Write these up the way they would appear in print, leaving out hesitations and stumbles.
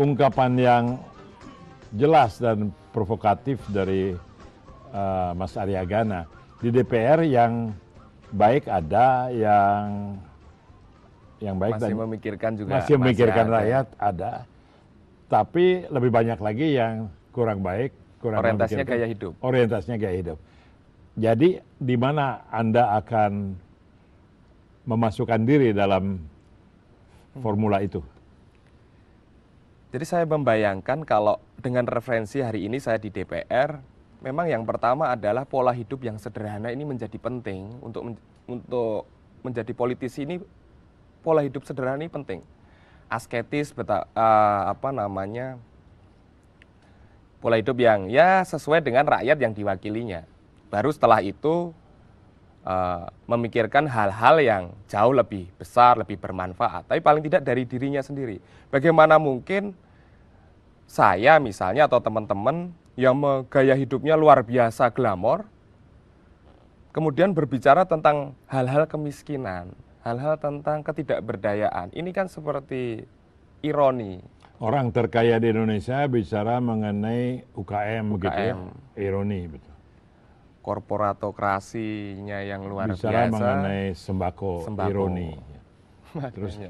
ungkapan yang jelas dan provokatif dari Mas Aryagana. Di DPR yang baik ada, yang baik Masih dan memikirkan juga. masih memikirkan ada. rakyat ada. Tapi lebih banyak lagi yang kurang baik, kurang Orientasinya memikirkan. gaya hidup. Orientasinya gaya hidup. Jadi di mana Anda akan memasukkan diri dalam formula itu? Jadi saya membayangkan kalau dengan referensi hari ini saya di DPR, memang yang pertama adalah pola hidup yang sederhana ini menjadi penting untuk menjadi politisi ini. Pola hidup sederhana ini penting. Asketis, pola hidup yang ya sesuai dengan rakyat yang diwakilinya. Baru setelah itu memikirkan hal-hal yang jauh lebih besar, lebih bermanfaat. Tapi paling tidak dari dirinya sendiri. Bagaimana mungkin saya misalnya atau teman-teman yang gaya hidupnya luar biasa glamor, kemudian berbicara tentang hal-hal kemiskinan, hal-hal tentang ketidakberdayaan. Ini kan seperti ironi. Orang terkaya di Indonesia bicara mengenai UKM, begitu ya? Ironi, betul. Korporatokrasinya yang luar bicara biasa. Mengenai sembako, ironi. Terus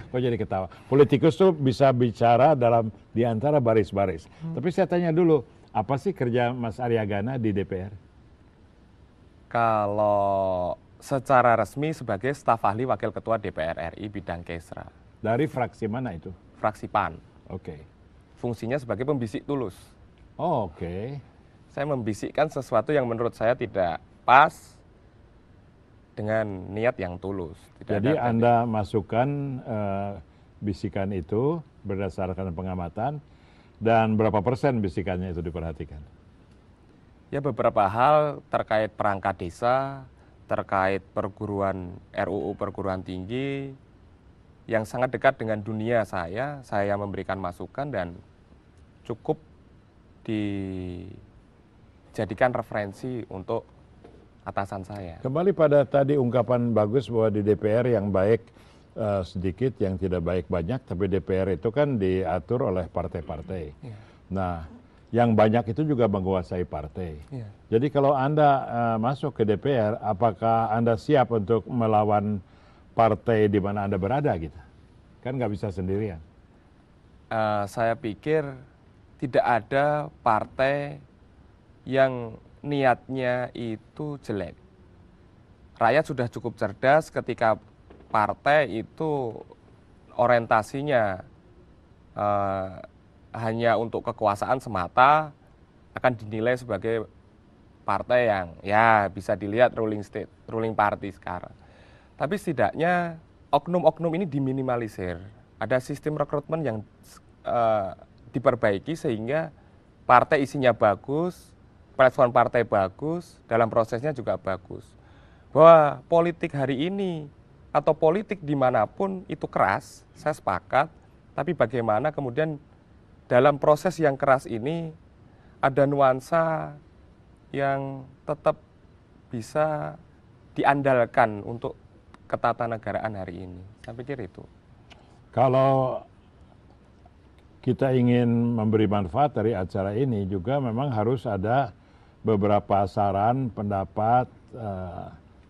kok jadi ketawa? Politikus tuh bisa bicara di antara baris-baris. Tapi saya tanya dulu, apa sih kerja Mas Aryagana di DPR? Kalau secara resmi sebagai staf ahli wakil ketua DPR RI bidang Kesra. Dari fraksi mana itu? Fraksi PAN. Oke. Fungsinya sebagai pembisik tulus. Oh, oke. Saya membisikkan sesuatu yang menurut saya tidak pas dengan niat yang tulus. Jadi Anda masukkan bisikan itu berdasarkan pengamatan, dan berapa persen bisikannya itu diperhatikan? Ya, beberapa hal terkait perangkat desa, terkait RUU perguruan tinggi, yang sangat dekat dengan dunia saya memberikan masukan dan cukup dijadikan referensi untuk atasan saya. Kembali pada tadi ungkapan bagus bahwa di DPR yang baik sedikit, yang tidak baik banyak, tapi DPR itu kan diatur oleh partai-partai. Ya. Nah, yang banyak itu juga menguasai partai. Ya. Jadi kalau Anda masuk ke DPR, apakah Anda siap untuk melawan partai di mana Anda berada gitu? Kan nggak bisa sendirian. Saya pikir tidak ada partai yang niatnya itu jelek. Rakyat sudah cukup cerdas ketika partai itu orientasinya hanya untuk kekuasaan semata, akan dinilai sebagai partai yang ya bisa dilihat ruling party sekarang. Tapi setidaknya oknum-oknum ini diminimalisir. Ada sistem rekrutmen yang diperbaiki sehingga partai isinya bagus, platform partai bagus, dalam prosesnya juga bagus. Bahwa politik hari ini atau politik dimanapun itu keras, saya sepakat. Tapi bagaimana kemudian dalam proses yang keras ini ada nuansa yang tetap bisa diandalkan untuk ketatanegaraan hari ini. Saya pikir itu. Kalau kita ingin memberi manfaat dari acara ini juga memang harus ada beberapa saran, pendapat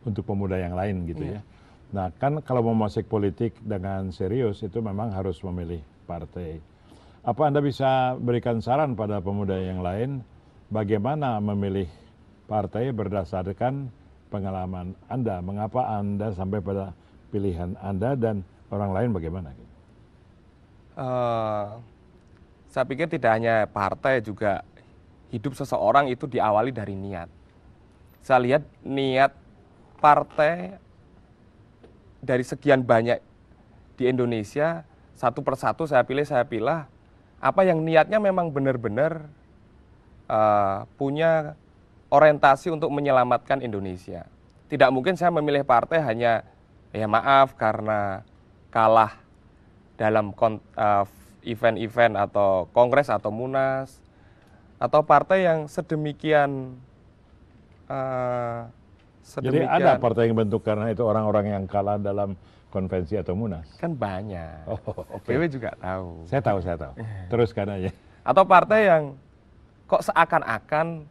untuk pemuda yang lain gitu ya. Nah kan kalau mau masuk politik dengan serius itu memang harus memilih partai. Apa Anda bisa berikan saran pada pemuda yang lain bagaimana memilih partai berdasarkan pengalaman Anda? Mengapa Anda sampai pada pilihan Anda dan orang lain bagaimana? Saya pikir tidak hanya partai, juga hidup seseorang itu diawali dari niat. Saya lihat niat partai dari sekian banyak di Indonesia, satu persatu saya pilih apa yang niatnya memang benar-benar punya orientasi untuk menyelamatkan Indonesia. Tidak mungkin saya memilih partai hanya ya maaf karena kalah dalam event-event atau kongres atau munas, atau partai yang sedemikian Jadi ada partai yang bentuk karena itu orang-orang yang kalah dalam konvensi atau munas? Kan banyak. Oh, oke. PW juga tahu. Saya tahu. Teruskan aja. Atau partai yang kok seakan-akan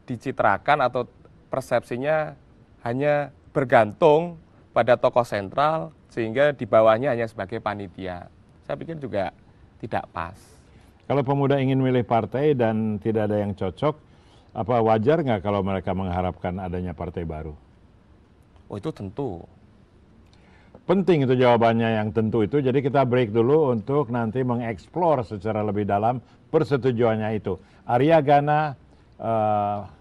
dicitrakan atau persepsinya hanya bergantung pada tokoh sentral sehingga di bawahnya hanya sebagai panitia. Saya pikir juga tidak pas. Kalau pemuda ingin milih partai dan tidak ada yang cocok, apa wajar nggak kalau mereka mengharapkan adanya partai baru? Oh itu tentu. Penting itu jawabannya yang tentu itu. Jadi kita break dulu untuk nanti mengeksplor secara lebih dalam persetujuannya itu. Arya Gana,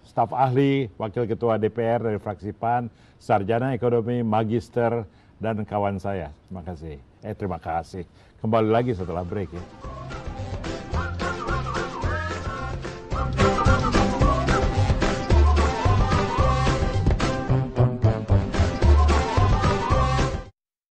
staf ahli, wakil ketua DPR dari fraksi PAN, sarjana ekonomi, magister, dan kawan saya. Terima kasih. Terima kasih. Kembali lagi setelah break ya.